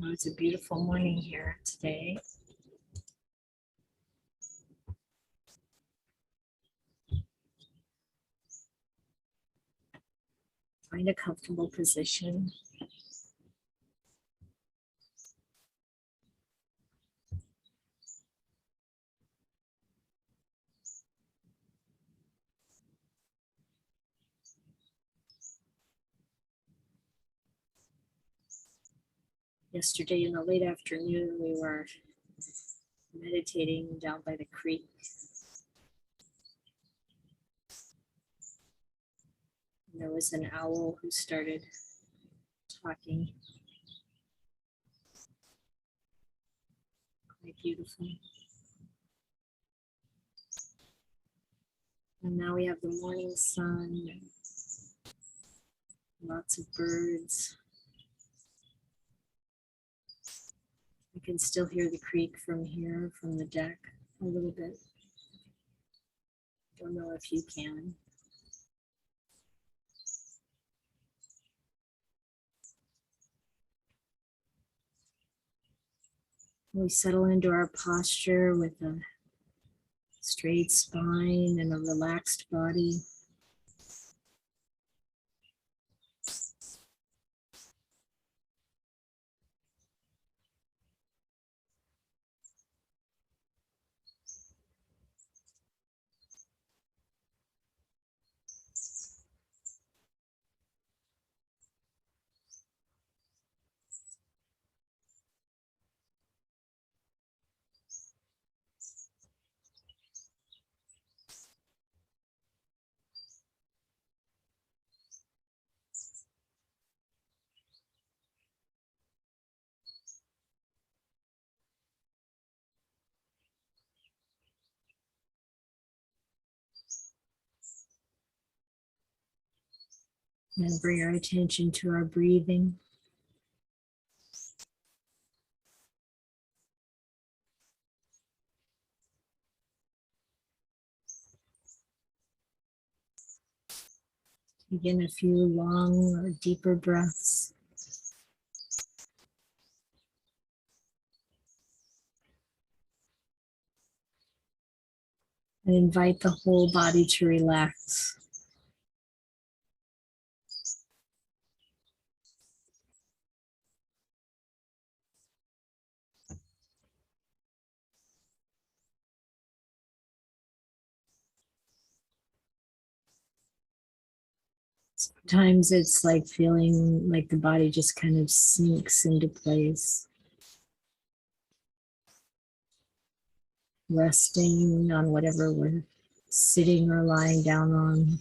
Well, it's a beautiful morning here today. Find a comfortable position. Yesterday in the late afternoon, we were meditating down by the creek. And there was an owl who started talking. Quite beautiful. And now we have the morning sun, and lots of birds. I can still hear the creek from here, from the deck, a little bit. Don't know if you can. We settle into our posture with a straight spine and a relaxed body. And bring our attention to our breathing. Begin a few long or deeper breaths. And invite the whole body to relax. Sometimes it's like feeling like the body just kind of sinks into place. Resting on whatever we're sitting or lying down on.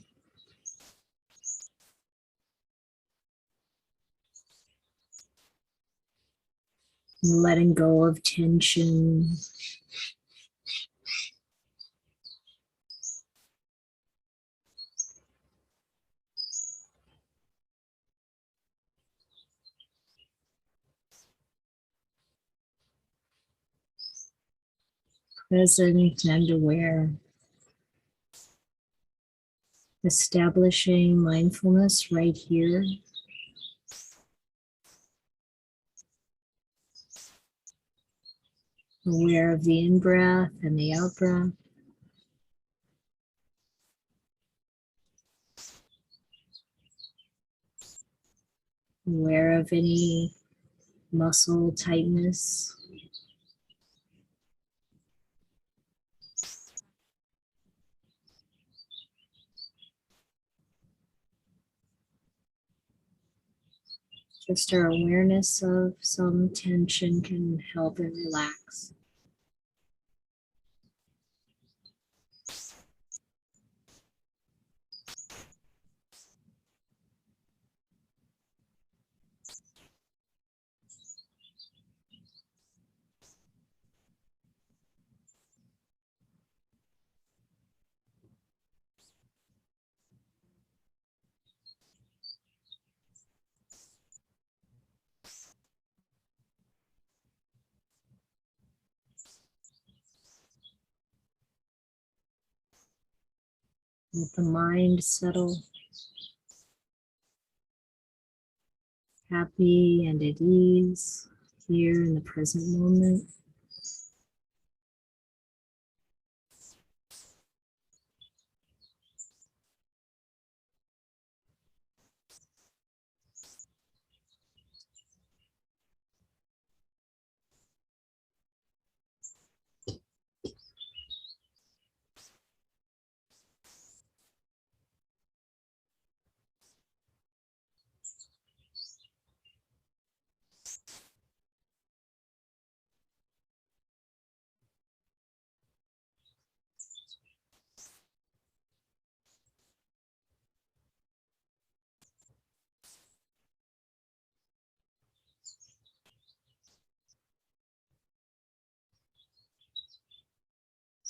Letting go of tension. Present and aware. Establishing mindfulness right here. Aware of the in-breath and the out-breath. Aware of any muscle tightness. Just our awareness of some tension can help it relax. Let the mind settle, happy and at ease. here in the present moment.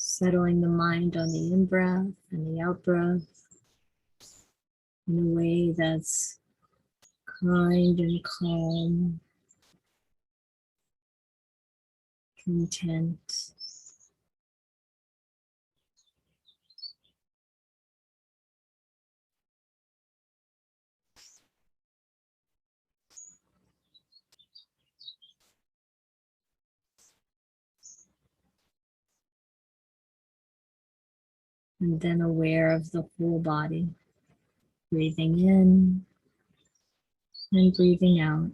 Settling the mind on the in-breath and the out-breath in a way that's kind and calm, content. And then aware of the whole body, breathing in and breathing out.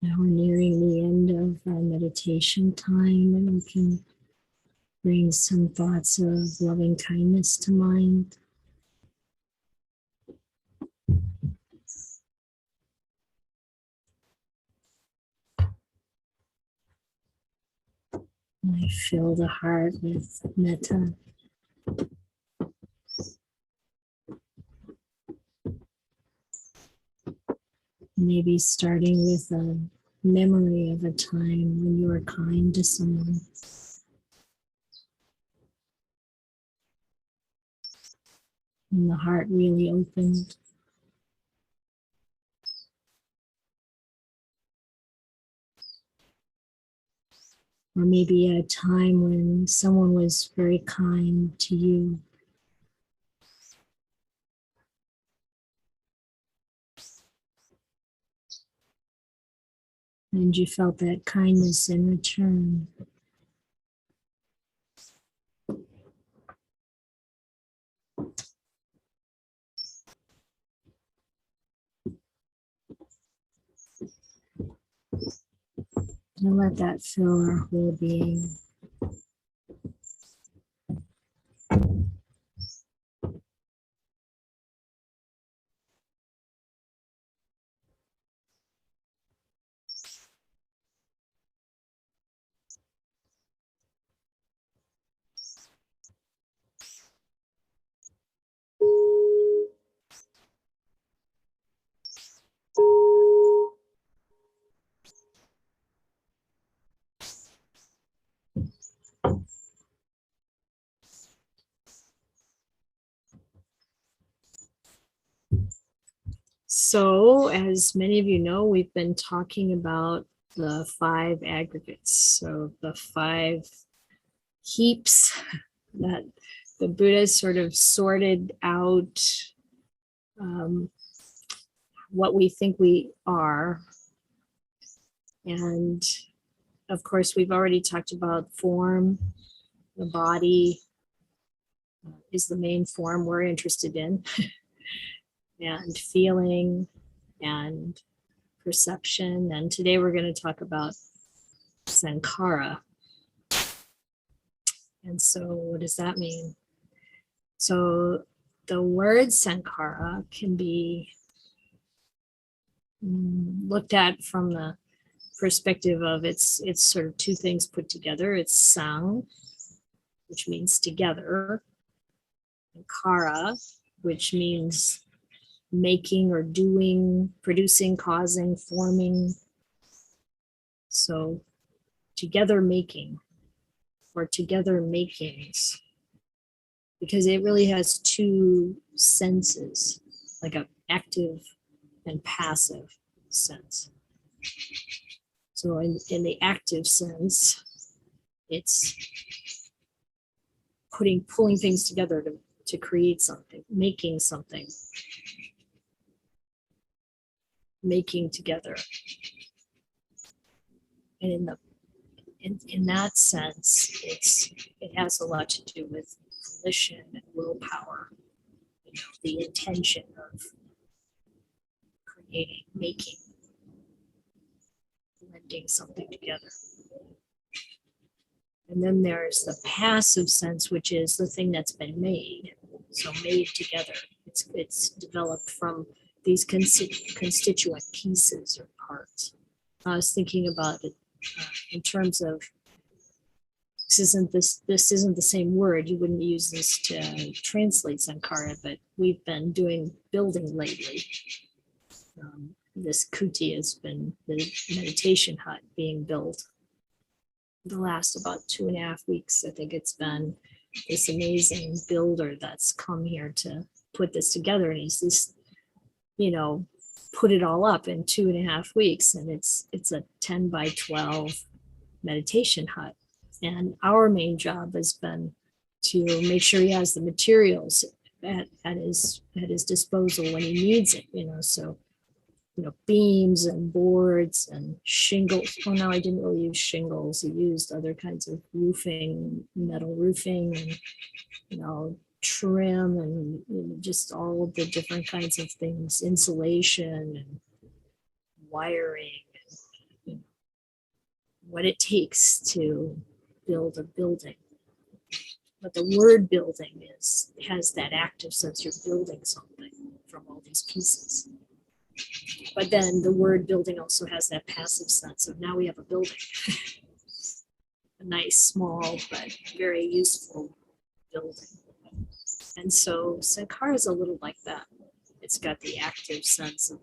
Now we're nearing the end of our meditation time, and we can bring some thoughts of loving kindness to mind. I fill the heart with metta. Maybe starting with a memory of a time when you were kind to someone. And the heart really opened. Or maybe a time when someone was very kind to you. And you felt that kindness in return. And let that fill our whole being. So, as many of you know, we've been talking about the 5 aggregates. So, the 5 heaps that the Buddha sort of sorted out what we think we are. And of course, we've already talked about form. The body is the main form we're interested in, and feeling and perception. And today we're going to talk about sankhara. And so what does that mean? So the word sankhara can be looked at from the perspective of it's sort of 2 things put together. It's sang, which means together, and khara, which means making or doing, producing, causing, forming. So together making, or together makings, because it really has 2 senses, like an active and passive sense. So in the active sense, it's pulling things together to create something, making something, making together. And in that sense, it has a lot to do with volition and willpower, the intention of creating, making, blending something together. And then there's the passive sense, which is the thing that's been made. So made together. It's developed from these constituent pieces or parts. I was thinking about it in terms of this isn't the same word. You wouldn't use this to translate sankhara, but we've been doing building lately. This kuti has been the meditation hut being built the last about 2.5 weeks. I think it's been this amazing builder that's come here to put this together, and he's just, put it all up in 2.5 weeks, and it's a 10 by 12 meditation hut. And our main job has been to make sure he has the materials at his disposal when he needs it, so beams and boards and shingles. Well, no, I didn't really use shingles. I used other kinds of roofing, metal roofing, and trim, and just all of the different kinds of things, insulation and wiring, and what it takes to build a building. But the word building has that active sense. You're building something from all these pieces. But then the word building also has that passive sense of now we have a building. A nice, small, but very useful building. And so sankhara is a little like that. It's got the active sense of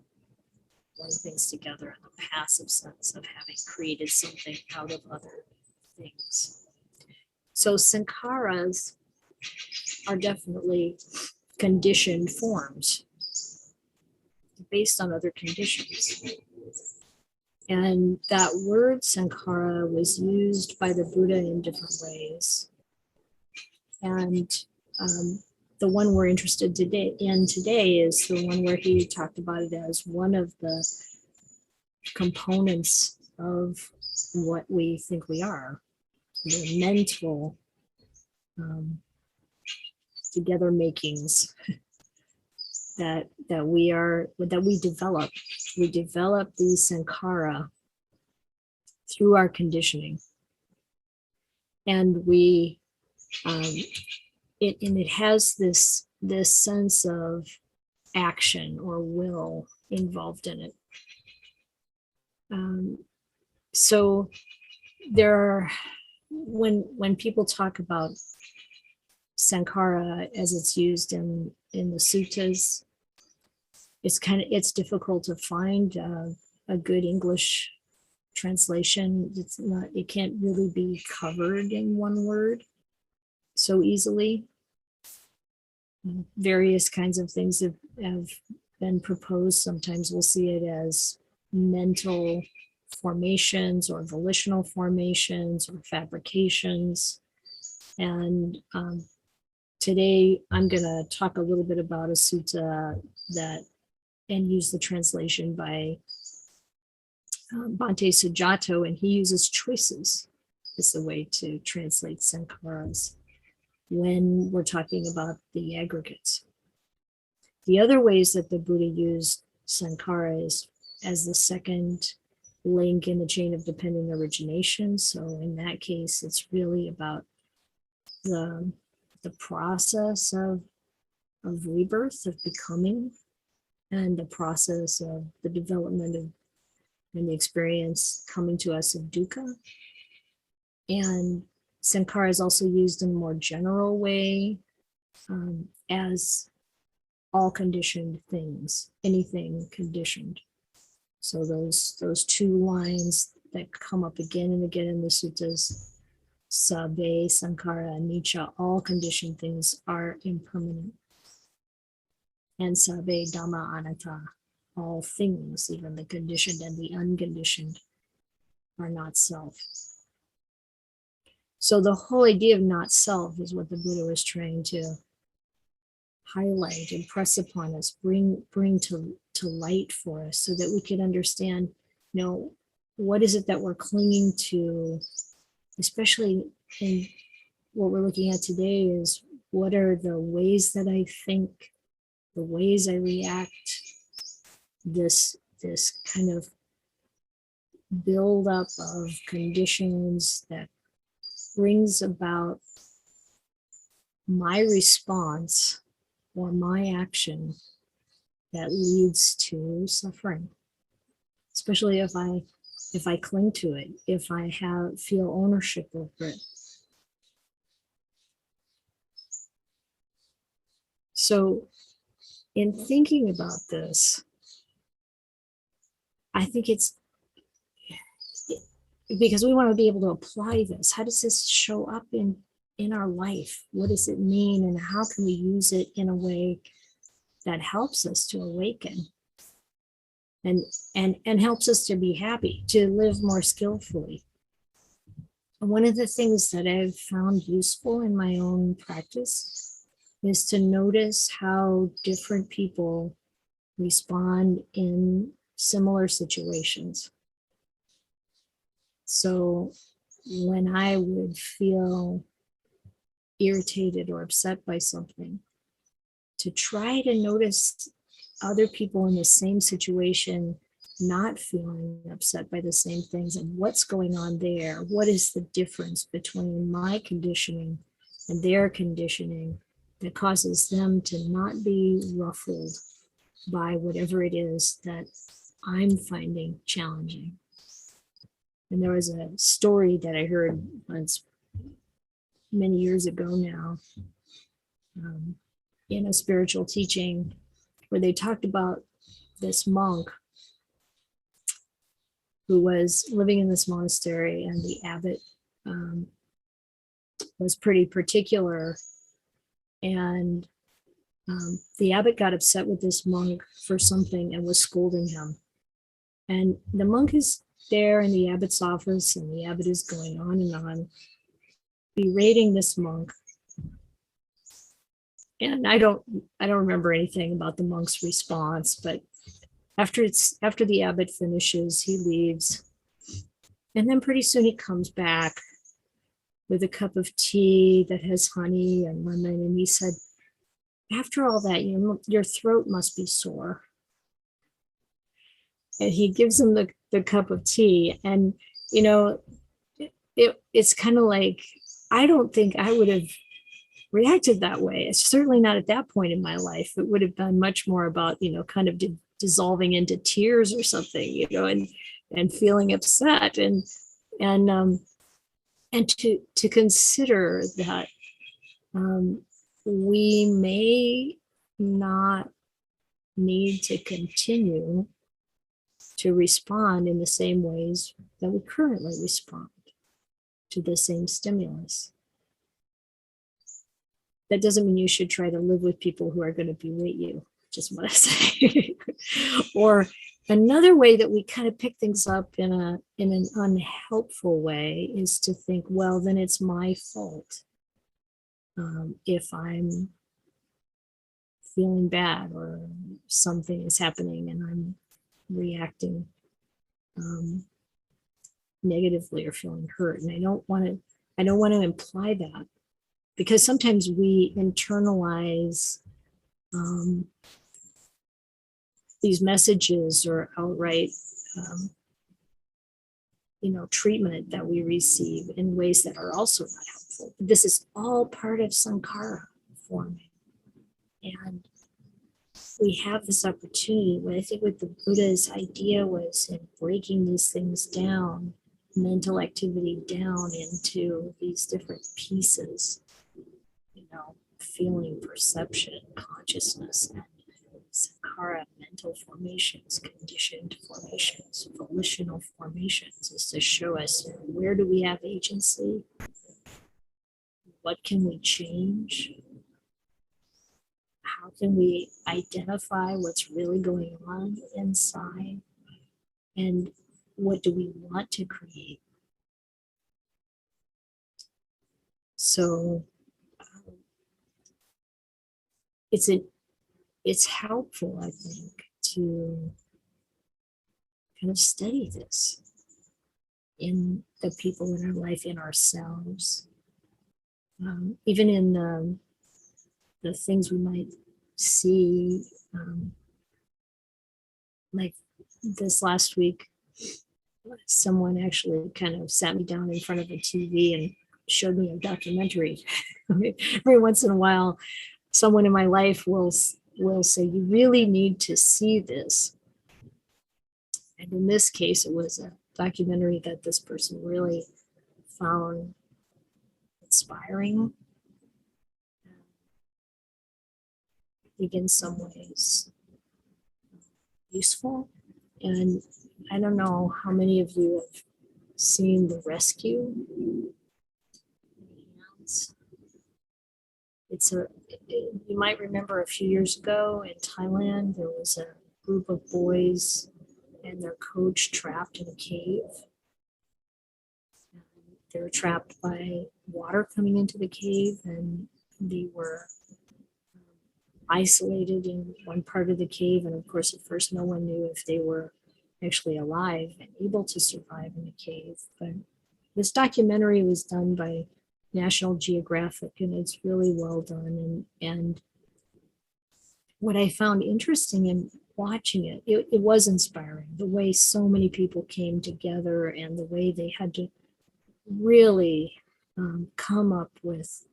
pulling things together and the passive sense of having created something out of other things. So sankharas are definitely conditioned forms based on other conditions. And that word sankhara was used by the Buddha in different ways. And the one we're interested in today is the one where he talked about it as one of the components of what we think we are, the mental together makings that we develop. We develop these sankhara through our conditioning, and it has this sense of action or will involved in it. So there are, when people talk about sankhara as it's used in the suttas, it's difficult to find a good English translation. It can't really be covered in one word so easily. Various kinds of things have been proposed. Sometimes we'll see it as mental formations or volitional formations or fabrications. And today I'm going to talk a little bit about a sutta that, and use the translation by Bhante Sujato, and he uses choices as the way to translate sankharas when we're talking about the aggregates. The other ways that the Buddha used sankhara is as the second link in the chain of dependent origination. So in that case, it's really about the process of rebirth, of becoming, and the process of the development of and the experience coming to us of dukkha. And sankhara is also used in a more general way as all conditioned things, anything conditioned. So those two lines that come up again and again in the suttas, sabbe, sankhara, anicca, all conditioned things are impermanent. And sabbe dhamma anatta, all things, even the conditioned and the unconditioned, are not self. So the whole idea of not self is what the Buddha was trying to highlight, impress upon us, bring to light for us, so that we could understand, what is it that we're clinging to, especially in what we're looking at today is what are the ways that I think, the ways I react, this kind of buildup of conditions that brings about my response or my action that leads to suffering, especially if I cling to it, if I feel ownership over it. So in thinking about this, I think it's because we want to be able to apply this. How does this show up in our life? What does it mean, and how can we use it in a way that helps us to awaken and helps us to be happy, to live more skillfully? And one of the things that I've found useful in my own practice is to notice how different people respond in similar situations. So when I would feel irritated or upset by something, to try to notice other people in the same situation not feeling upset by the same things, and what's going on there. What is the difference between my conditioning and their conditioning that causes them to not be ruffled by whatever it is that I'm finding challenging? And there was a story that I heard once many years ago now in a spiritual teaching where they talked about this monk who was living in this monastery, and the abbot was pretty particular. And the abbot got upset with this monk for something and was scolding him. And the monk is there in the abbot's office, and the abbot is going on and on, berating this monk. And I don't remember anything about the monk's response, but after the abbot finishes, he leaves. And then pretty soon he comes back with a cup of tea that has honey and lemon. And he said, after all that, your throat must be sore. And he gives him the cup of tea. And, it's kind of like, I don't think I would have reacted that way. It's certainly not at that point in my life. It would have been much more about, kind of dissolving into tears or something, and feeling upset, and to consider that we may not need to continue to respond in the same ways that we currently respond to the same stimulus. That doesn't mean you should try to live with people who are going to berate you. just want to say. Or another way that we kind of pick things up in an unhelpful way is to think, well, then it's my fault if I'm feeling bad or something is happening and I'm reacting negatively or feeling hurt. And I don't want to imply that, because sometimes we internalize these messages or outright treatment that we receive in ways that are also not helpful. This is all part of sankhara forming. And we have this opportunity. What I think what the Buddha's idea was in breaking these things down, mental activity down into these different pieces, feeling, perception, consciousness, and sankhara, mental formations, conditioned formations, volitional formations, is to show us where do we have agency, what can we change, how can we identify what's really going on inside, and what do we want to create. So it's helpful, I think, to kind of study this in the people in our life, in ourselves, even in the things we might see. Like this last week, someone actually kind of sat me down in front of a TV and showed me a documentary. Every once in a while, someone in my life will say, you really need to see this. And in this case, it was a documentary that this person really found inspiring. I think in some ways useful. And I don't know how many of you have seen The Rescue. You might remember a few years ago in Thailand, there was a group of boys and their coach trapped in a cave. They were trapped by water coming into the cave, and they were isolated in one part of the cave. And of course, at first, no one knew if they were actually alive and able to survive in the cave. But this documentary was done by National Geographic, and it's really well done. And what I found interesting in watching it was inspiring, the way so many people came together and the way they had to really come up with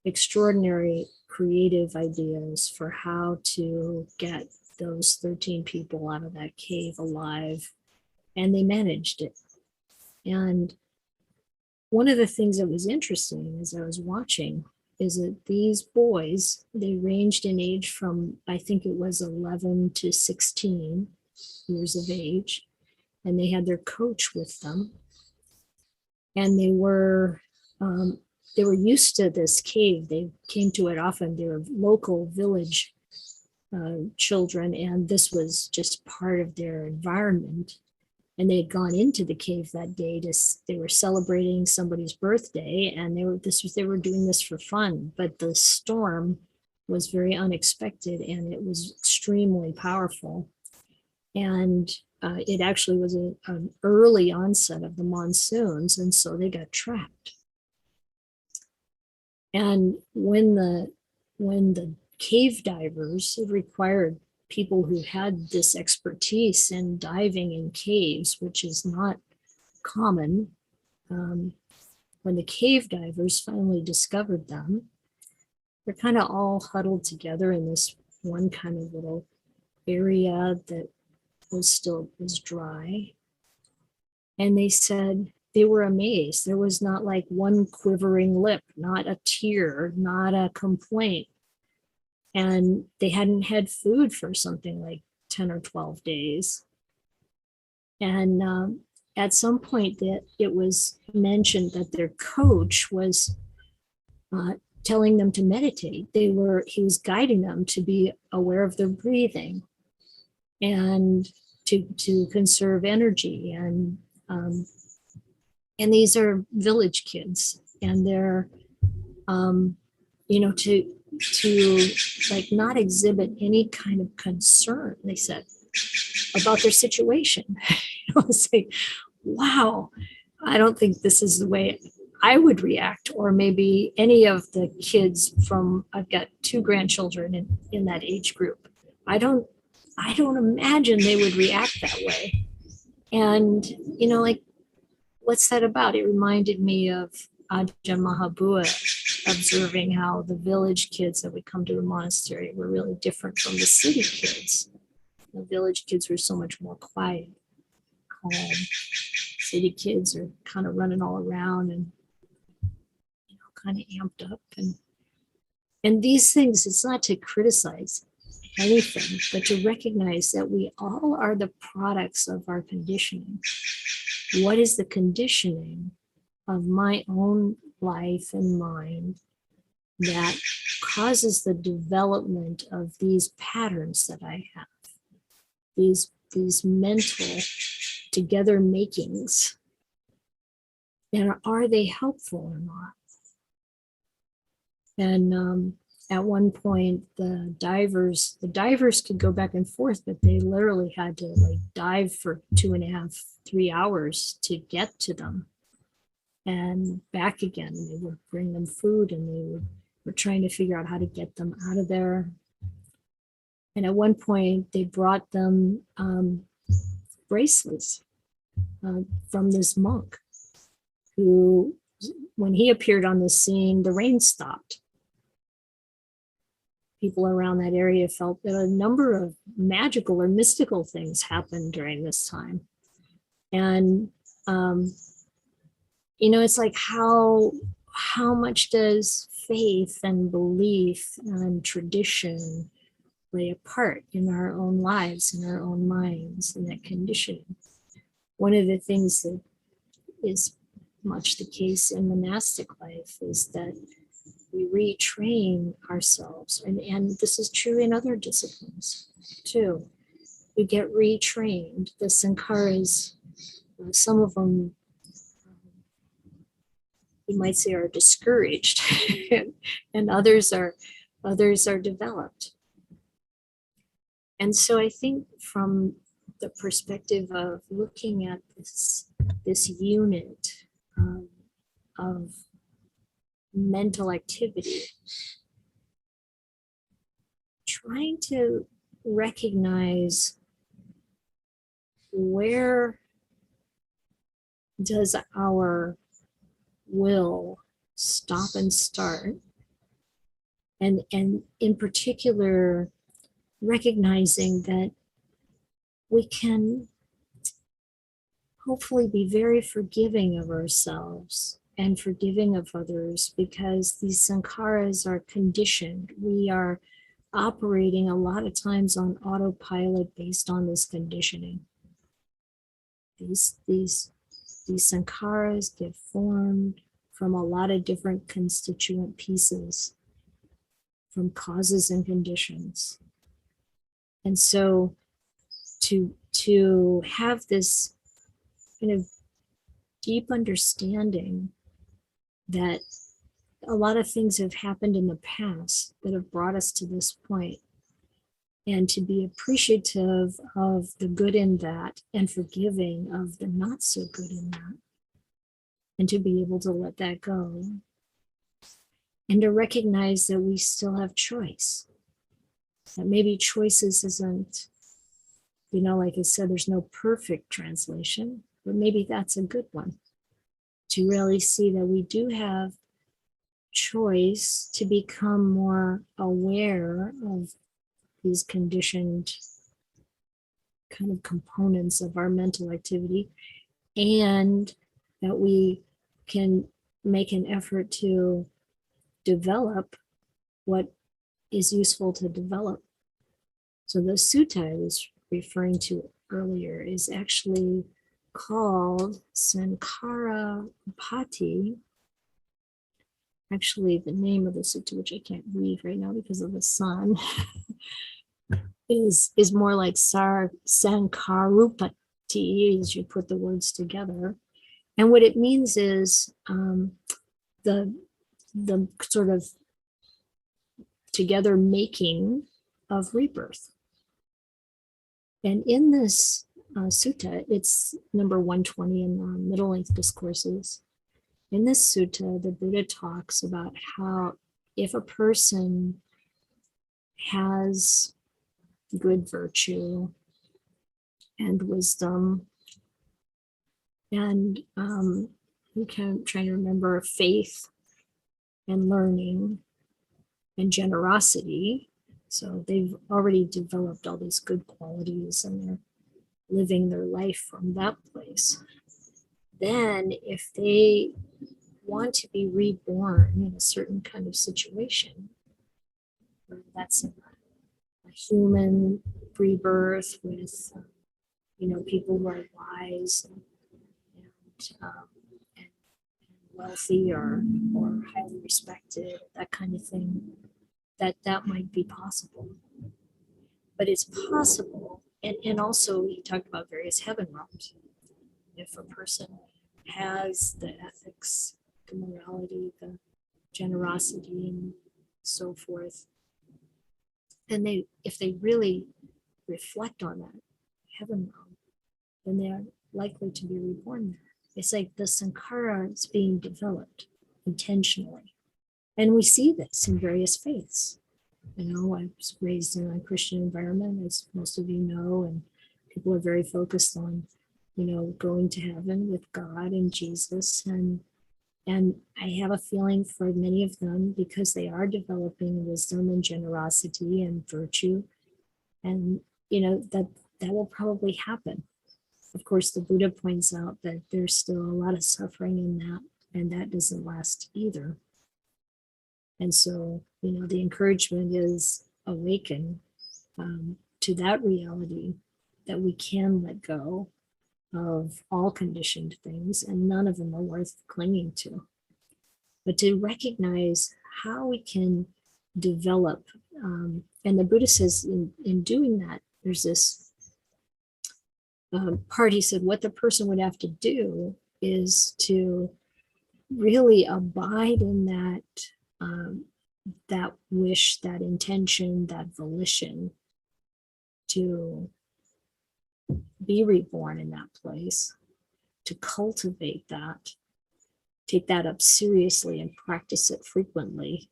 extraordinary creative ideas for how to get those 13 people out of that cave alive. And they managed it. And one of the things that was interesting as I was watching is that these boys, they ranged in age from, I think it was 11 to 16 years of age, and they had their coach with them. And they were used to this cave. They came to it often. They were local village children, and this was just part of their environment. And they had gone into the cave that day they were celebrating somebody's birthday, and they were doing this for fun. But the storm was very unexpected, and it was extremely powerful. And it actually was an early onset of the monsoons, and so they got trapped. And when the cave divers, it required people who had this expertise in diving in caves, which is not common. When the cave divers finally discovered them, they're kind of all huddled together in this one kind of little area that was dry. And they said they were amazed. There was not like one quivering lip, not a tear, not a complaint. And they hadn't had food for something like 10 or 12 days. And at some point that it was mentioned that their coach was telling them to meditate. He was guiding them to be aware of their breathing and to conserve energy. And these are village kids, and they're, to like not exhibit any kind of concern, they said, about their situation. It's like, wow, I don't think this is the way I would react, or maybe any of the kids I've got 2 grandchildren in that age group. I don't imagine they would react that way. And, like, what's that about? It reminded me of Ajahn Mahabua observing how the village kids that would come to the monastery were really different from the city kids. The village kids were so much more quiet, calm. City kids are kind of running all around and kind of amped up. And these things, it's not to criticize anything, but to recognize that we all are the products of our conditioning. What is the conditioning of my own life and mind that causes the development of these patterns that I have, these mental together makings, and are they helpful or not? And at one point, the divers could go back and forth, but they literally had to like dive for 2.5, 3 hours to get to them and back again. They would bring them food, and they were trying to figure out how to get them out of there. And at one point, they brought them bracelets from this monk who, when he appeared on the scene, the rain stopped. People around that area felt that a number of magical or mystical things happened during this time. And, it's like how much does faith and belief and tradition play a part in our own lives, in our own minds, in that conditioning? One of the things that is much the case in monastic life is that we retrain ourselves, and this is true in other disciplines too. We get retrained. The sankharas, some of them, you might say, are discouraged, and others are developed. And so I think from the perspective of looking at this unit of mental activity, trying to recognize where does our will stop and start, and in particular recognizing that we can hopefully be very forgiving of ourselves and forgiving of others, because these sankharas are conditioned. We are operating a lot of times on autopilot based on this conditioning. These sankharas get formed from a lot of different constituent pieces, from causes and conditions. And so to have this kind of deep understanding that a lot of things have happened in the past that have brought us to this point, and to be appreciative of the good in that and forgiving of the not so good in that, and to be able to let that go, and to recognize that we still have choice, that maybe choices isn't, like I said, there's no perfect translation, but maybe that's a good one, to really see that we do have choice to become more aware of these conditioned kind of components of our mental activity, and that we can make an effort to develop what is useful to develop. So the sutta I was referring to earlier is actually called Sankhara Pati, actually the name of the sutta, which I can't read right now because of the sun, is more like Sankharupati, as you put the words together. And what it means is the sort of together making of rebirth. And in this sutta, it's number 120 in the middle length discourses. In this sutta, the Buddha talks about how if a person has good virtue and wisdom, and you can try to remember faith and learning and generosity. So they've already developed all these good qualities and they're living their life from that place. Then if they want to be reborn in a certain kind of situation, whether that's a human rebirth with people who are wise and wealthy or highly respected, that kind of thing, that might be possible. But it's possible, and also he talked about various heaven realms. If a person has the ethics, the morality, the generosity, and so forth, and if they really reflect on that heaven realm, then they are likely to be reborn there. It's like the sankhara is being developed intentionally. And we see this in various faiths. I was raised in a Christian environment, as most of you know, and people are very focused on, going to heaven with God and Jesus. And I have a feeling for many of them, because they are developing wisdom and generosity and virtue. And, that will probably happen. Of course, the Buddha points out that there's still a lot of suffering in that, and that doesn't last either. And so, the encouragement is awaken to that reality that we can let go of all conditioned things, and none of them are worth clinging to. But to recognize how we can develop, and the Buddha says in doing that, there's this part, he said, what the person would have to do is to really abide in that wish, that intention, that volition to be reborn in that place, to cultivate that, take that up seriously and practice it frequently.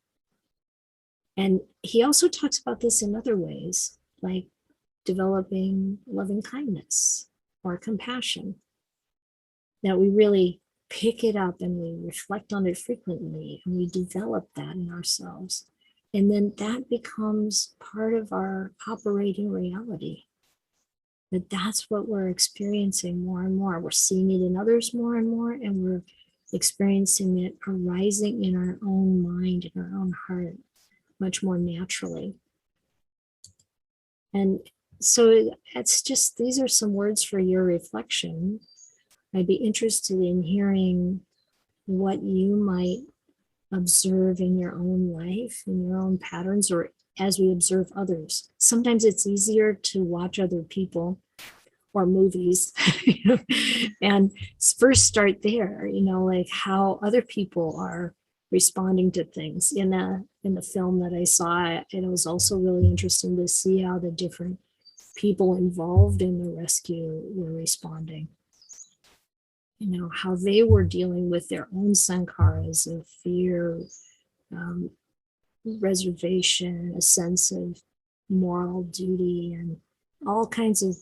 And he also talks about this in other ways, like developing loving kindness or compassion, that we really pick it up and we reflect on it frequently and we develop that in ourselves. And then that becomes part of our operating reality. That's what we're experiencing more and more. We're seeing it in others more and more, and we're experiencing it arising in our own mind, in our own heart, much more naturally. And so it's just, these are some words for your reflection. I'd be interested in hearing what you might observe in your own life, in your own patterns, or as we observe others. Sometimes it's easier to watch other people or movies and first start there, like how other people are responding to things. In the film that I saw, it was also really interesting to see how the different people involved in the rescue were responding. How they were dealing with their own sankharas of fear, reservation, a sense of moral duty, and all kinds of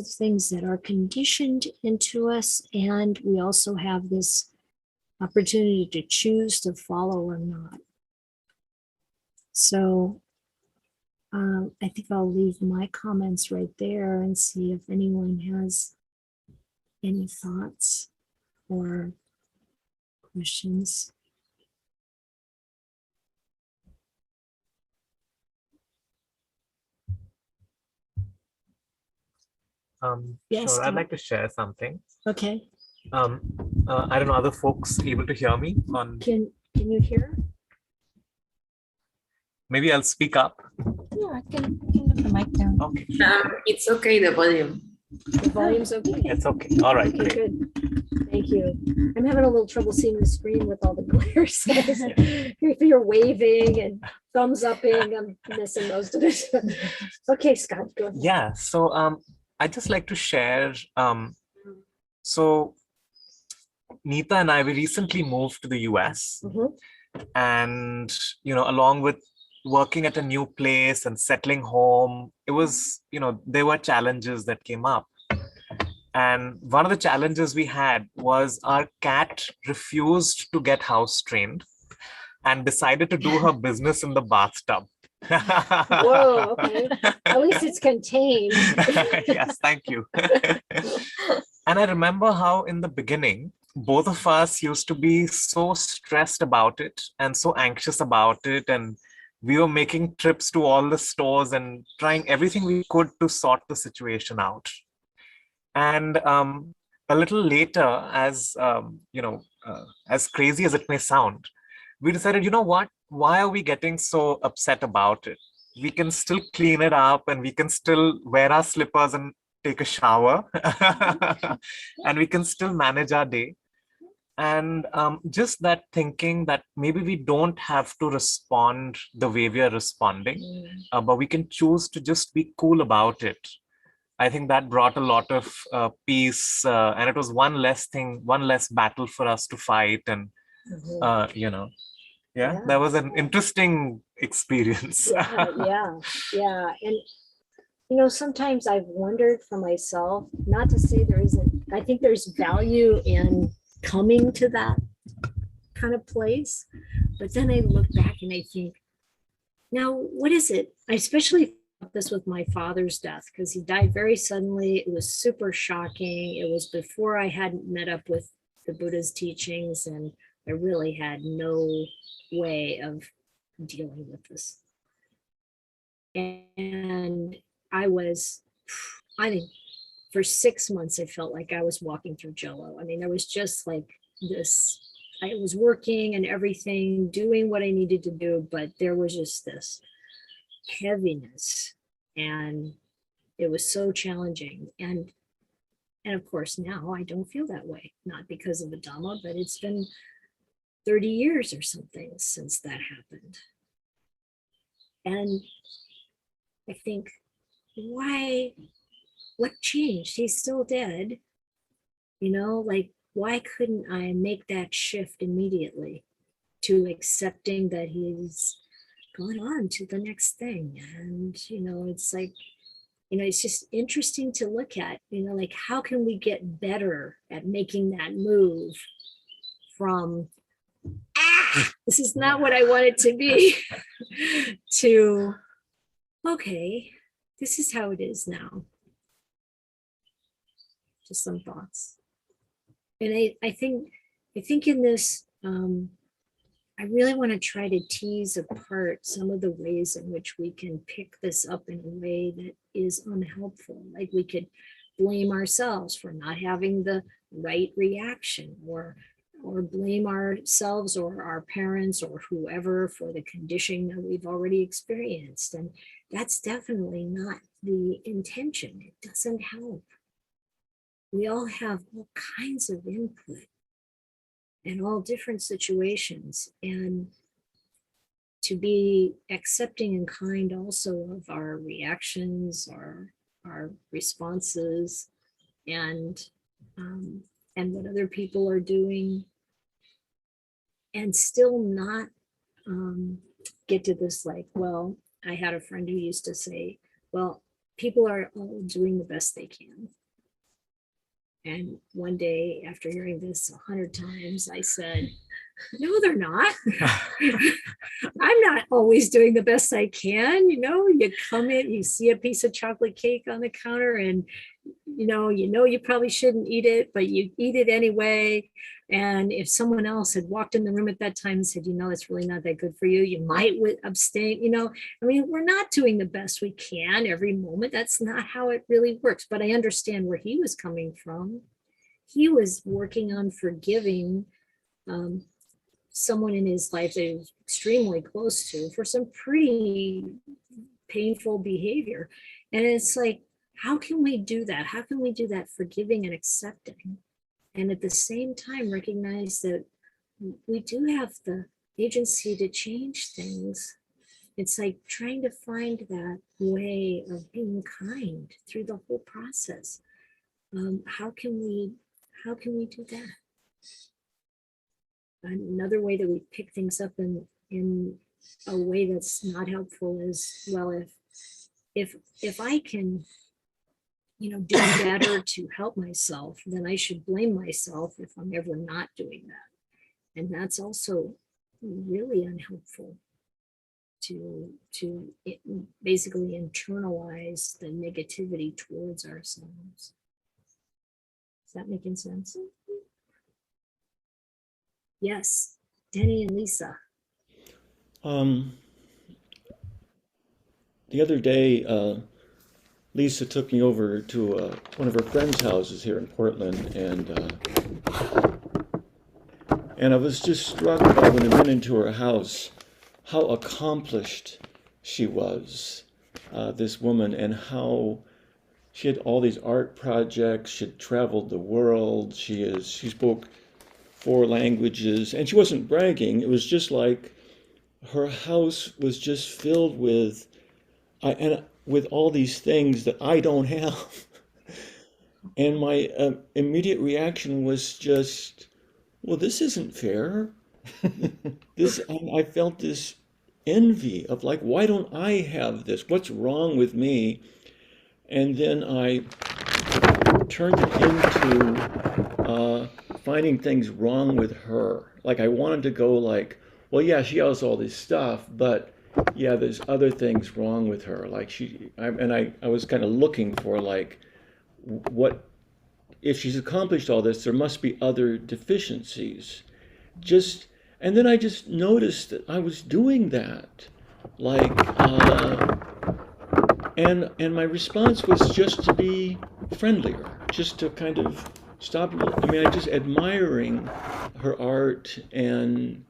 things that are conditioned into us. And we also have this opportunity to choose to follow or not. So I think I'll leave my comments right there and see if anyone has any thoughts or questions. Yes, sure, I'd like to share something. Okay. I don't know, other folks able to hear me on? Can you hear? Maybe I'll speak up. Yeah, I can put the mic down. Okay. It's okay, the volume. The volume's okay? It's okay. All right. Okay, Great. good. Thank you. I'm having a little trouble seeing the screen with all the glare. So if you're waving and thumbs upping, I'm missing most of it. Okay, Scott, go ahead. Yeah. So I'd just like to share. So Neeta and I, we recently moved to the US, Mhm. and along with working at a new place and settling home, it was, there were challenges that came up. And one of the challenges we had was our cat refused to get house trained and decided to do her business in the bathtub. Whoa, okay. At least it's contained. Yes, thank you. And I remember how in the beginning, both of us used to be so stressed about it and so anxious about it. And we were making trips to all the stores and trying everything we could to sort the situation out. And a little later, as as crazy as it may sound, we decided, you know what? Why are we getting so upset about it? We can still clean it up, and we can still wear our slippers and take a shower, and we can still manage our day. And just that thinking that maybe we don't have to respond the way we are responding, but we can choose to just be cool about it. I think that brought a lot of peace, and it was one less thing, one less battle for us to fight. And Yeah. that was an interesting experience. Yeah. And sometimes I've wondered for myself, not to say there isn't, I think there's value in coming to that kind of place. But then I look back and I think, now, what is it? I especially felt this with my father's death, because he died very suddenly. It was super shocking. It was before I hadn't met up with the Buddha's teachings, and I really had no way of dealing with this. And I think for 6 months, I felt like I was walking through Jello. I mean, there was just like this, I was working and everything, doing what I needed to do, but there was just this heaviness, and it was so challenging. And of course, now I don't feel that way, not because of the Dhamma, but it's been 30 years or something since that happened. And I think, what changed? He's still dead. Like, why couldn't I make that shift immediately to accepting that he's gone on to the next thing? And, it's like, it's just interesting to look at, like, how can we get better at making that move from, this is not what I want it to be, to, okay, this is how it is now. Just some thoughts. And I think in this, I really want to try to tease apart some of the ways in which we can pick this up in a way that is unhelpful. Like, we could blame ourselves for not having the right reaction, or blame ourselves or our parents or whoever for the conditioning that we've already experienced. And that's definitely not the intention. It doesn't help. We all have all kinds of input in all different situations, and to be accepting and kind also of our reactions, our responses, and what other people are doing, and still not get to this, like, well, I had a friend who used to say, well, people are all doing the best they can. And one day, after hearing this 100 times, I said, no, they're not. I'm not always doing the best I can. You come in, you see a piece of chocolate cake on the counter, and you probably shouldn't eat it, but you eat it anyway. And if someone else had walked in the room at that time and said, it's really not that good for you, you might abstain. We're not doing the best we can every moment. That's not how it really works. But I understand where he was coming from. He was working on forgiving someone in his life that he was extremely close to for some pretty painful behavior. And it's like, how can we do that? How can we do that forgiving and accepting? And at the same time, recognize that we do have the agency to change things. It's like trying to find that way of being kind through the whole process. How can we do that? Another way that we pick things up in a way that's not helpful is, well, if I can, do better to help myself, then I should blame myself if I'm ever not doing that. And that's also really unhelpful to basically internalize the negativity towards ourselves. Is that making sense? Yes, Denny and Lisa. The other day, Lisa took me over to one of her friends' houses here in Portland, and I was just struck by, when I went into her house, how accomplished she was, this woman, and how she had all these art projects. She'd traveled the world. She spoke 4 languages, and she wasn't bragging. It was just like her house was just filled with with all these things that I don't have. And my immediate reaction was just, well, this isn't fair. I felt this envy of like, why don't I have this? What's wrong with me? And then I turned it into finding things wrong with her. Like I wanted to go like, well, yeah, she has all this stuff, but yeah, there's other things wrong with her. Like I was kind of looking for like, what, if she's accomplished all this, there must be other deficiencies. And then I just noticed that I was doing that. Like, and my response was just to be friendlier, just to kind of stop. I mean, I just admiring her art and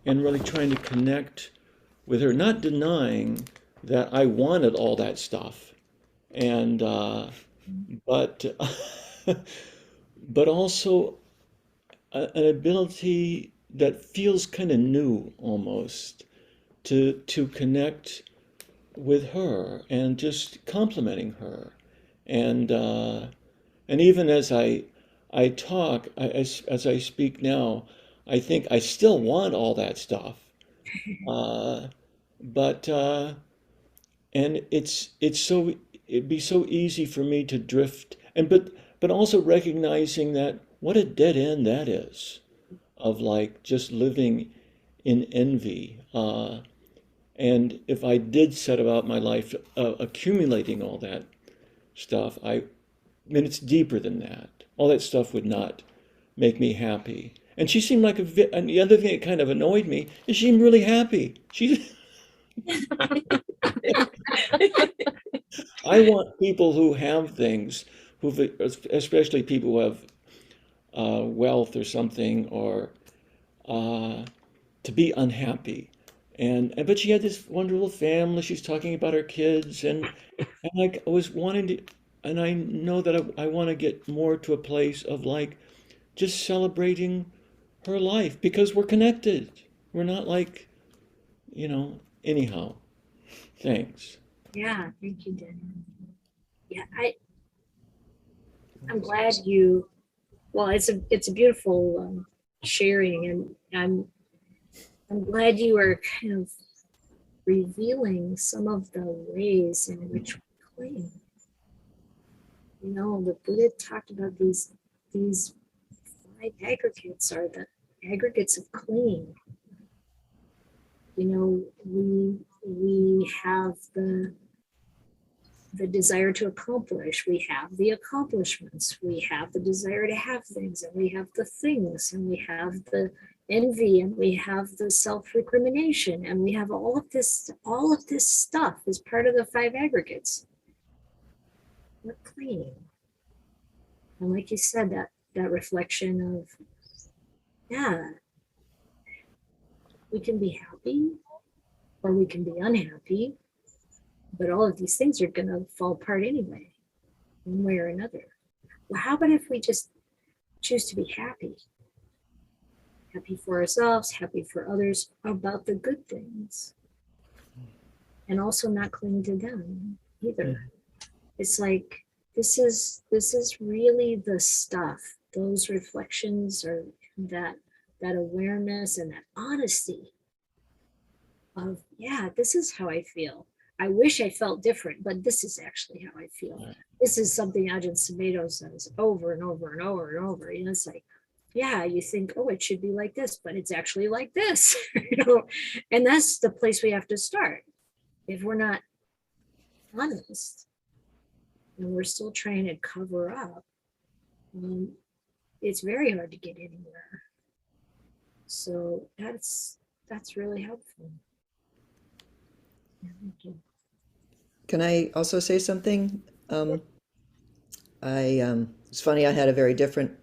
really trying to connect with her, not denying that I wanted all that stuff, and but but also an ability that feels kind of new almost to connect with her and just complimenting her, and even as I talk, as I speak now, I think I still want all that stuff, but and it'd be so easy for me to drift, and but also recognizing that what a dead end that is, of like just living in envy. And if I did set about my life accumulating all that stuff, I mean, it's deeper than that. All that stuff would not make me happy. And she seemed like and the other thing that kind of annoyed me is she seemed really happy. I want people who have things, especially people who have wealth or something, or to be unhappy. But she had this wonderful family. She's talking about her kids, and like I was wanting to, and I know that I want to get more to a place of like just celebrating her life, because we're connected. We're not like, anyhow. Thanks. Yeah, thank you, Denny. Yeah, I'm glad you. Well, it's a beautiful sharing, and I'm glad you are kind of revealing some of the ways in which we cling. The Buddha talked about these 5 aggregates are the aggregates of clinging. We have the desire to accomplish, we have the accomplishments, we have the desire to have things, and we have the things, and we have the envy, and we have the self-recrimination, and we have all of this stuff as part of the 5 aggregates. We're clinging. And like you said, that reflection of, yeah, We can be happy or we can be unhappy, but all of these things are going to fall apart anyway, one way or another. Well, how about if we just choose to be happy? Happy for ourselves, happy for others, about the good things. And also not cling to them either. It's like, this is really the stuff. Those reflections are that awareness and that honesty of, yeah, this is how I feel. I wish I felt different, but this is actually how I feel. This is something Ajahn Sumedho says over and over and over and over. You know, it's like, yeah, you think, oh, it should be like this, but it's actually like this. You know, and that's the place we have to start. If we're not honest and we're still trying to cover up, it's very hard to get anywhere. So that's really helpful. Yeah, thank you. Can I also say something? It's funny, I had a very different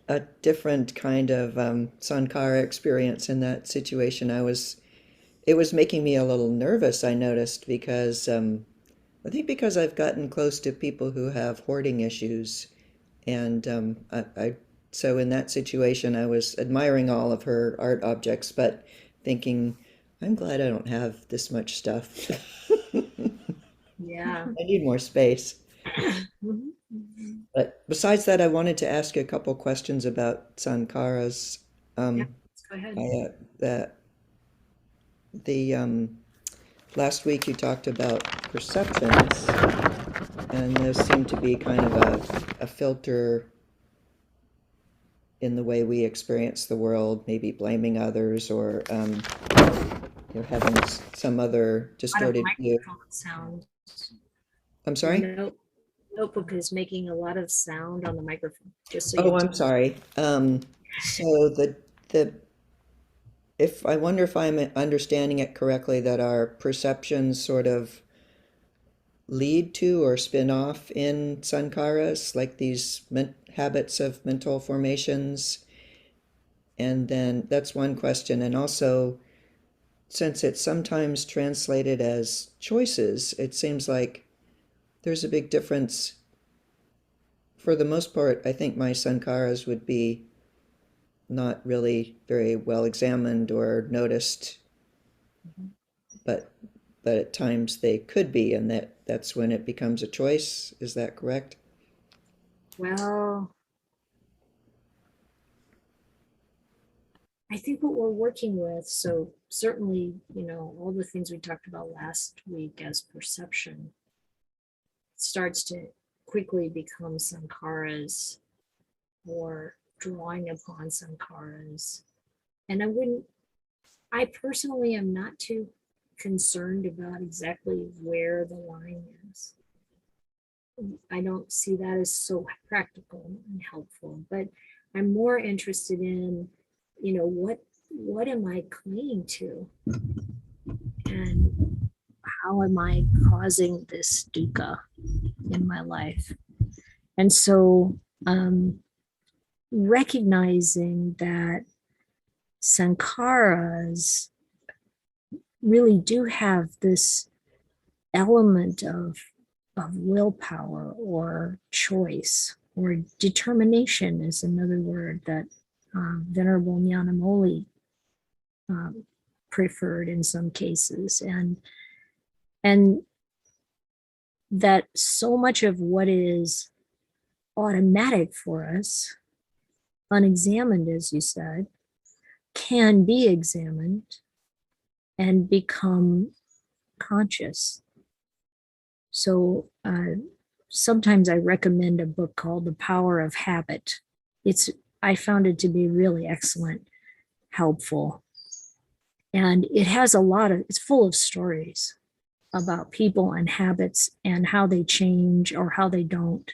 a different kind of sankhara experience in that situation. It was making me a little nervous, I noticed, because I think because I've gotten close to people who have hoarding issues, and so in that situation I was admiring all of her art objects, but thinking, I'm glad I don't have this much stuff. Yeah. I need more space. Mhm, mhm. But besides that, I wanted to ask you a couple questions about sankharas. Yeah, let's go ahead. The last week you talked about perceptions, and those seem to be kind of a filter in the way we experience the world, maybe blaming others or having some other Out of distorted view. microphone sound. I'm sorry? Notebook is making a lot of sound on the microphone, just so Oh, you I'm sorry. So I wonder if I'm understanding it correctly, that our perceptions sort of lead to or spin off in sankharas, like these habits of mental formations. And then that's one question. And also, since it's sometimes translated as choices, it seems like there's a big difference. For the most part, I think my sankharas would be not really very well examined or noticed, but at times they could be, and that's when it becomes a choice. Is that correct? Well, I think what we're working with, so certainly, all the things we talked about last week as perception starts to quickly become sankharas or drawing upon sankharas. And I personally am not too concerned about exactly where the line is. I don't see that as so practical and helpful, but I'm more interested in, what am I clinging to? And how am I causing this dukkha in my life? And so recognizing that sankharas really do have this element of willpower or choice, or determination is another word that Venerable Nyanamoli preferred in some cases, and that so much of what is automatic for us, unexamined, as you said, can be examined and become conscious. So sometimes I recommend a book called The Power of Habit. I found it to be really excellent, helpful. And it has it's full of stories about people and habits and how they change or how they don't.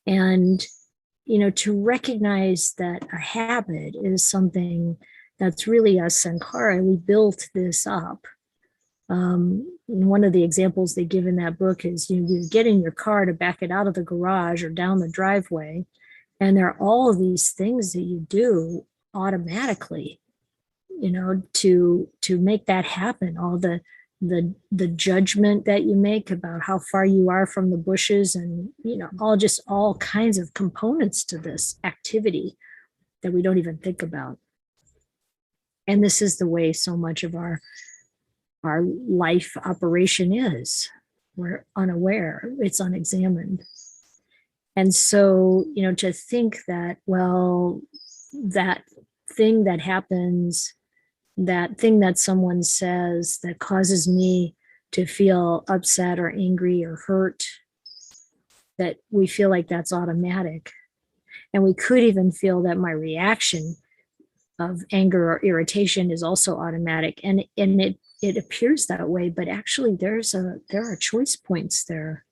And, to recognize that a habit is something that's really a sankhara. We built this up. One of the examples they give in that book is you get in your car to back it out of the garage or down the driveway, and there are all of these things that you do automatically. to make that happen, all the judgment that you make about how far you are from the bushes, and all kinds of components to this activity that we don't even think about. And this is the way so much of our life operation is. We're unaware, it's unexamined. And so, to think that, well, that thing that happens, that thing that someone says that causes me to feel upset or angry or hurt, that we feel like that's automatic. And we could even feel that my reaction of anger or irritation is also automatic. And it appears that way, but actually there are choice points there.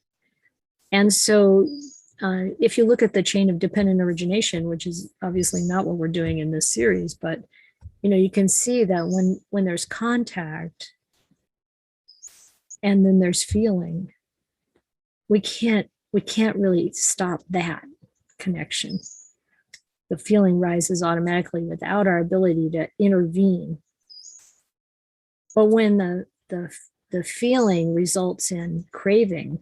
And so if you look at the chain of dependent origination, which is obviously not what we're doing in this series, but you can see that when there's contact and then there's feeling, we can't really stop that connection. The feeling rises automatically without our ability to intervene. But when the feeling results in craving,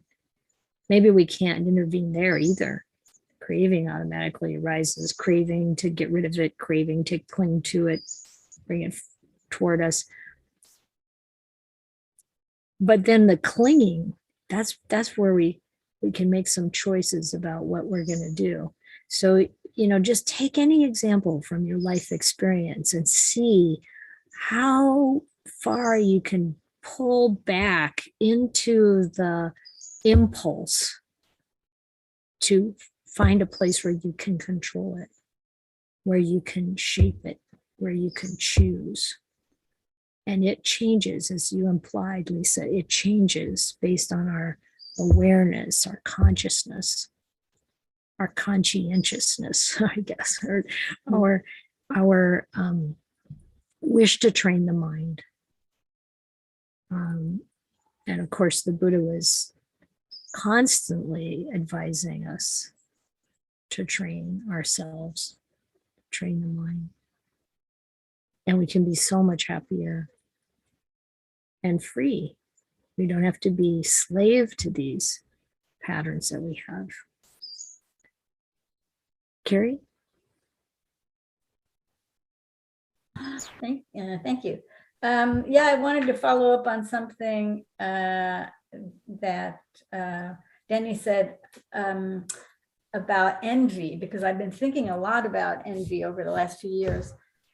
maybe we can't intervene there either. Craving automatically arises, craving to get rid of it, craving to cling to it, bring it toward us. But then the clinging, that's where we can make some choices about what we're going to do. So, just take any example from your life experience and see how far you can pull back into the impulse to find a place where you can control it, where you can shape it, where you can choose. And it changes, as you implied, Lisa, it changes based on our awareness, our consciousness, our conscientiousness, I guess, or our wish to train the mind. And of course, the Buddha was constantly advising us to train ourselves, train the mind. And we can be so much happier and free. We don't have to be slave to these patterns that we have. Carrie? Thank you. I wanted to follow up on something that Danny said about envy, because I've been thinking a lot about envy over the last few years.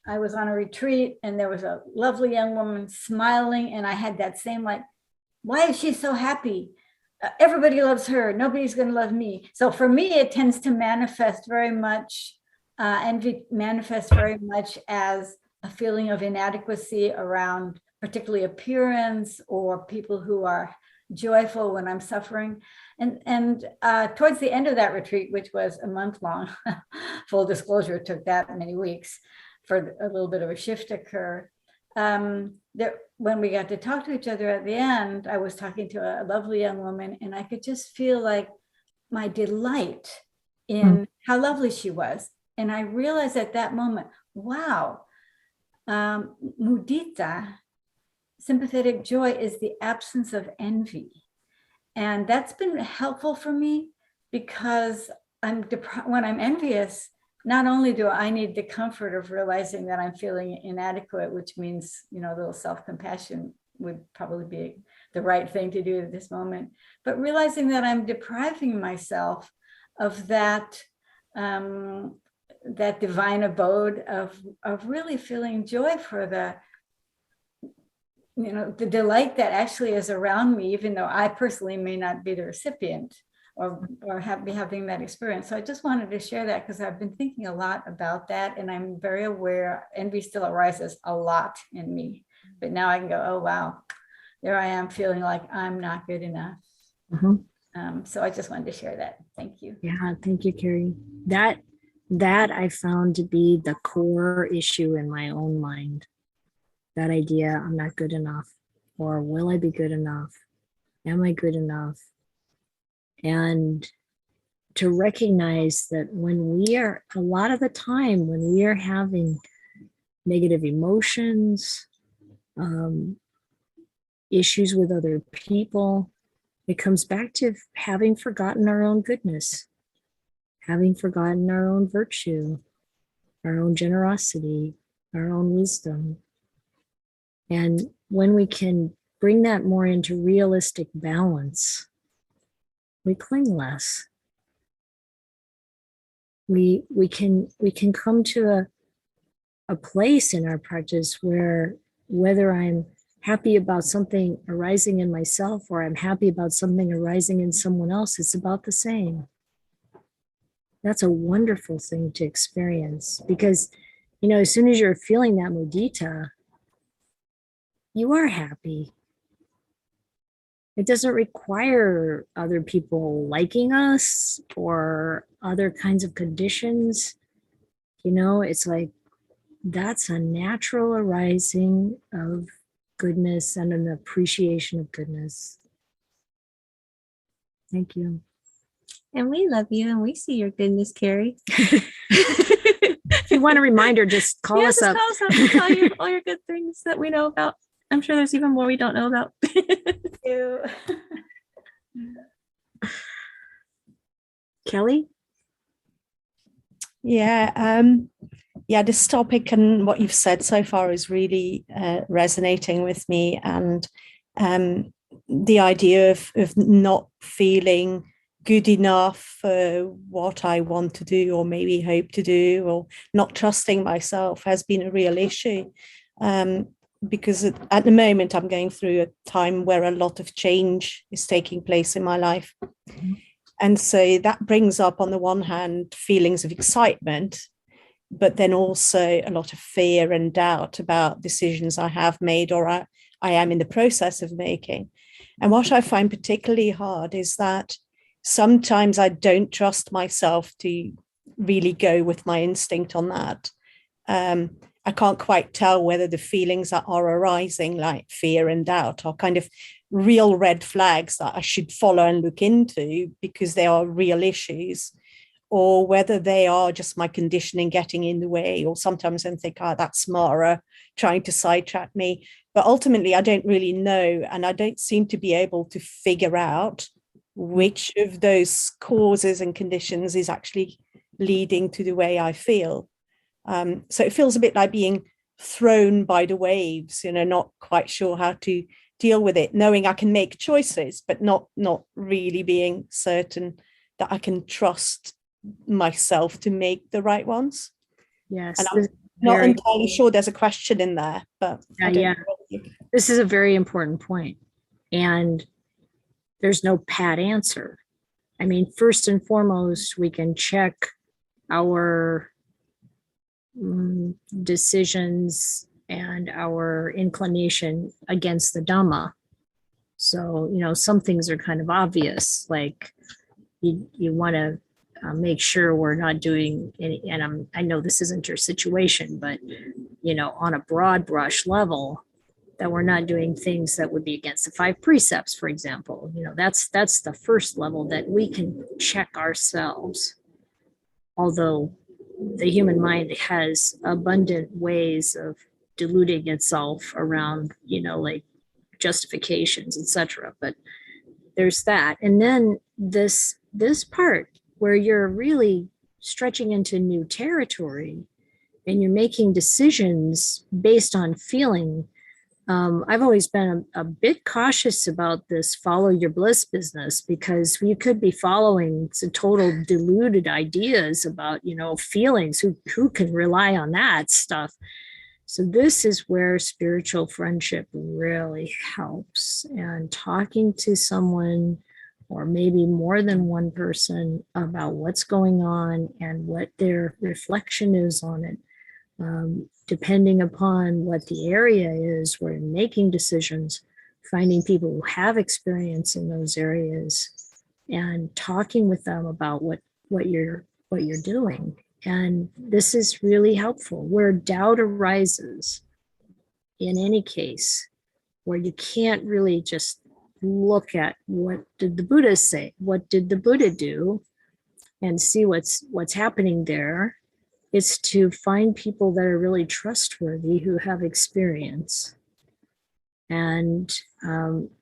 I was on a retreat and there was a lovely young woman smiling, and I had that same why is she so happy? Everybody loves her. Nobody's going to love me. So for me, it tends to manifest very much, envy manifests very much as a feeling of inadequacy around particularly appearance or people who are joyful when I'm suffering. And towards the end of that retreat, which was a month long, full disclosure, it took that many weeks for a little bit of a shift to occur. When we got to talk to each other at the end, I was talking to a lovely young woman, and I could just feel like my delight in how lovely she was. And I realized at that moment, wow, mudita, sympathetic joy, is the absence of envy. And that's been helpful for me, because when I'm envious, not only do I need the comfort of realizing that I'm feeling inadequate, which means, a little self-compassion would probably be the right thing to do at this moment, but realizing that I'm depriving myself of that divine abode of really feeling joy for the delight that actually is around me, even though I personally may not be the recipient or be having that experience. So I just wanted to share that, because I've been thinking a lot about that, and I'm very aware envy still arises a lot in me. But now I can go, oh wow, there I am feeling like I'm not good enough. So I just wanted to share that. Thank you. Yeah, thank you, Carrie. That I found to be the core issue in my own mind. That idea, I'm not good enough, or will I be good enough? Am I good enough? And to recognize that when we are, a lot of the time, when we are having negative emotions, issues with other people. It comes back to having forgotten our own goodness, having forgotten our own virtue, our own generosity, our own wisdom. And when we can bring that more into realistic balance, we cling less. We can come to a place in our practice where whether I'm happy about something arising in myself or I'm happy about something arising in someone else, it's about the same. That's a wonderful thing to experience because, you know, as soon as you're feeling that mudita, you are happy. It doesn't require other people liking us or other kinds of conditions. You know, it's like that's a natural arising of goodness and an appreciation of goodness. Thank you. And we love you and we see your goodness, Carrie. If you want a reminder, just call us up. Call us up and tell you all your good things that we know about. I'm sure there's even more we don't know about. You. Kelly? Yeah, this topic and what you've said so far is really resonating with me. And the idea of not feeling good enough for what I want to do or maybe hope to do, or not trusting myself has been a real issue. Because at the moment I'm going through a time where a lot of change is taking place in my life. Mm-hmm. And so that brings up, on the one hand, feelings of excitement, but then also a lot of fear and doubt about decisions I have made or I am in the process of making. And what I find particularly hard is that sometimes I don't trust myself to really go with my instinct on that. I can't quite tell whether the feelings that are arising, like fear and doubt, are kind of real red flags that I should follow and look into because they are real issues, or whether they are just my conditioning getting in the way, or sometimes I think, that's Mara trying to sidetrack me. But ultimately, I don't really know, and I don't seem to be able to figure out which of those causes and conditions is actually leading to the way I feel. So it feels a bit like being thrown by the waves, not quite sure how to deal with it, knowing I can make choices, but not really being certain that I can trust myself to make the right ones. Yes. And I'm not entirely sure there's a question in there, but this is a very important point. And there's no pat answer. I mean, first and foremost, we can check our decisions and our inclination against the Dhamma. So, some things are kind of obvious, like you want to make sure we're not doing any, and I know this isn't your situation, but, on a broad brush level, that we're not doing things that would be against the 5 precepts, for example. That's the first level that we can check ourselves. Although the human mind has abundant ways of deluding itself around, like justifications, etc. But there's that. And then this part where you're really stretching into new territory and you're making decisions based on feeling. I've always been a bit cautious about this follow your bliss business, because you could be following some total deluded ideas about, feelings. Who can rely on that stuff? So this is where spiritual friendship really helps, and talking to someone, or maybe more than one person, about what's going on and what their reflection is on it. Depending upon what the area is, we're making decisions, finding people who have experience in those areas and talking with them about what you're doing. And this is really helpful. Where doubt arises, in any case, where you can't really just look at what did the Buddha say, what did the Buddha do, and see what's happening there. it's to find people that are really trustworthy who have experience. And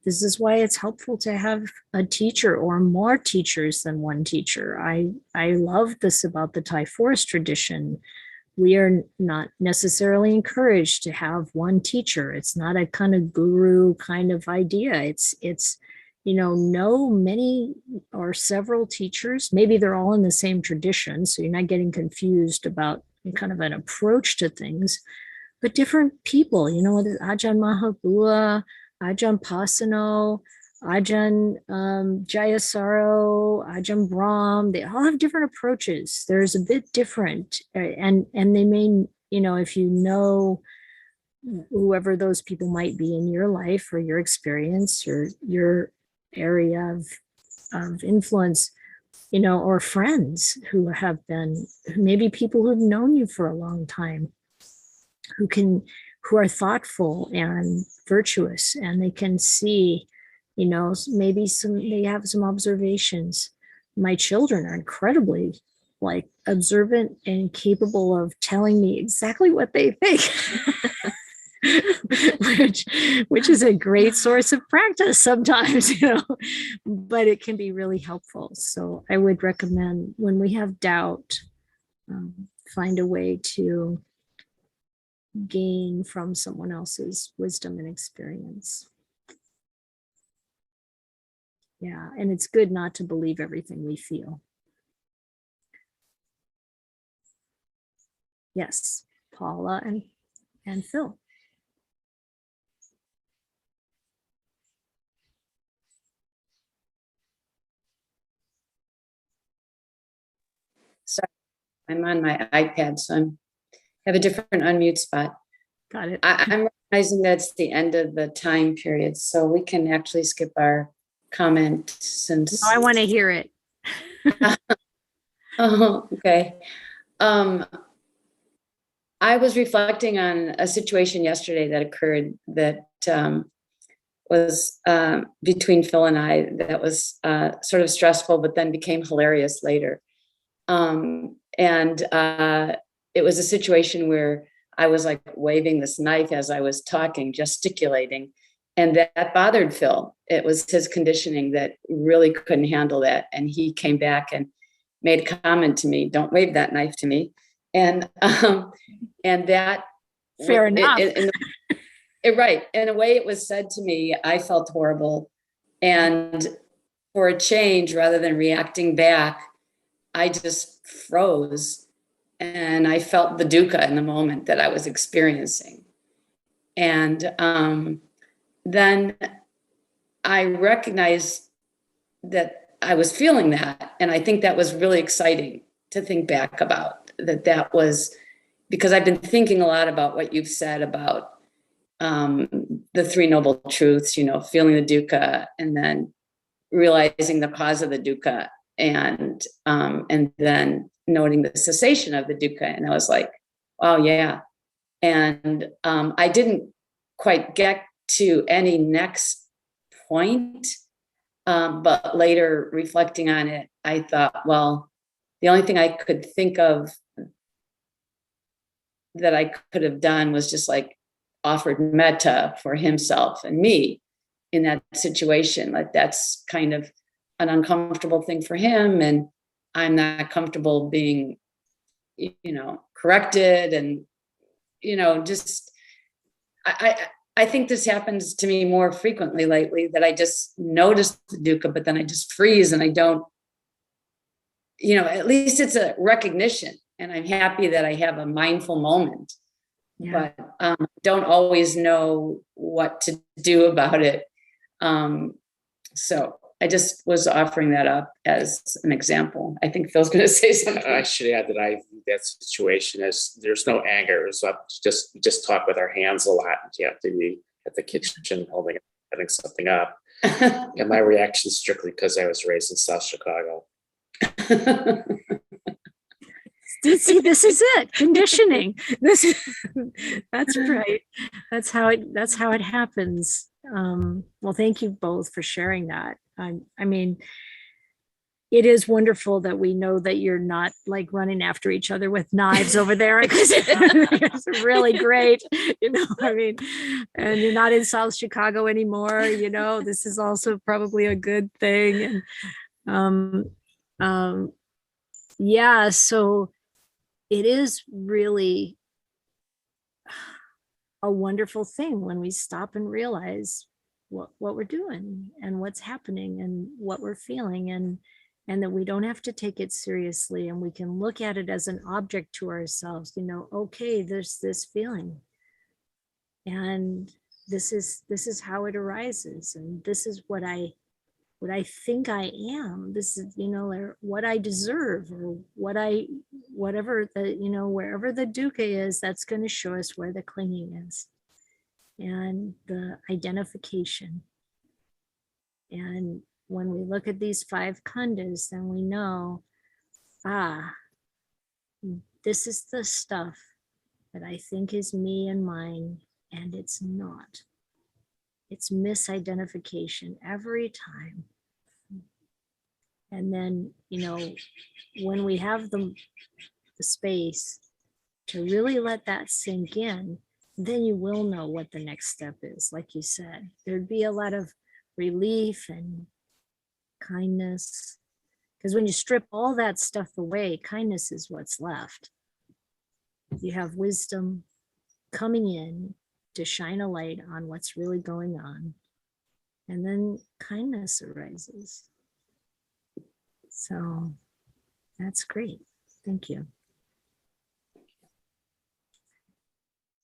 this is why it's helpful to have a teacher or more teachers than one teacher. I love this about the Thai forest tradition. We are not necessarily encouraged to have one teacher. It's not a kind of guru kind of idea. It's know many or several teachers. Maybe they're all in the same tradition, so you're not getting confused about kind of an approach to things. But different people, Ajahn Mahabua, Ajahn Pasano, Ajahn Jayasaro, Ajahn Brahm, they all have different approaches. There's a bit different. And they may, if you know whoever those people might be in your life or your experience or your area of influence, or friends who have been, maybe people who've known you for a long time, who are thoughtful and virtuous, and they can see, maybe they have some observations. My children are incredibly observant and capable of telling me exactly what they think. which is a great source of practice sometimes, but it can be really helpful. So I would recommend, when we have doubt, find a way to gain from someone else's wisdom and experience. Yeah, and it's good not to believe everything we feel. Yes, Paula and Phil. Sorry, I'm on my iPad, so I have a different unmute spot. Got it. I'm recognizing that's the end of the time period, so we can actually skip our comment since. I want to hear it. Oh, okay. I was reflecting on a situation yesterday that occurred that was between Phil and I that was sort of stressful, but then became hilarious later. It was a situation where I was waving this knife as I was talking, gesticulating, and that bothered Phil. It was his conditioning that really couldn't handle that. And he came back and made a comment to me, "Don't wave that knife to me." And that fair enough. Right. In a way it was said to me, I felt horrible. And for a change, rather than reacting back, I just froze and I felt the dukkha in the moment that I was experiencing. And then I recognized that I was feeling that. And I think that was really exciting to think back about, that was because I've been thinking a lot about what you've said about the Three Noble Truths, feeling the dukkha and then realizing the cause of the dukkha and then noting the cessation of the dukkha. And I was like, wow, yeah. And I didn't quite get to any next point, but later reflecting on it, I thought, well, the only thing I could think of that I could have done was just offered metta for himself and me in that situation. That's kind of an uncomfortable thing for him, and I'm not comfortable being, corrected, and just I think this happens to me more frequently lately, that I just notice the dukkha, but then I just freeze and I don't, at least it's a recognition, and I'm happy that I have a mindful moment. Yeah. But don't always know what to do about it. So I just was offering that up as an example. I think Phil's going to say something. I should add that I view that situation as there's no anger. So just talk with our hands a lot. You have to be at the kitchen having something up. And my reaction is strictly because I was raised in South Chicago. See, this is it. Conditioning. That's right. That's how it happens. Well, thank you both for sharing that. I mean, it is wonderful that we know that you're not like running after each other with knives over there, because it's really great, I mean, and you're not in South Chicago anymore, this is also probably a good thing. And yeah, so it is really a wonderful thing when we stop and realize what we're doing and what's happening and what we're feeling, and that we don't have to take it seriously, and we can look at it as an object to ourselves, okay, there's this feeling, and this is how it arises, and this is what I think I am. This is, or what I deserve, or whatever the, wherever the dukkha is, that's going to show us where the clinging is and the identification. And when we look at these 5 khandas, then we know, this is the stuff that I think is me and mine, and it's not. It's misidentification every time. And then, when we have the space to really let that sink in, then you will know what the next step is. Like you said, there'd be a lot of relief and kindness, because when you strip all that stuff away, kindness is what's left. You have wisdom coming in to shine a light on what's really going on, and then kindness arises. So that's great. Thank you.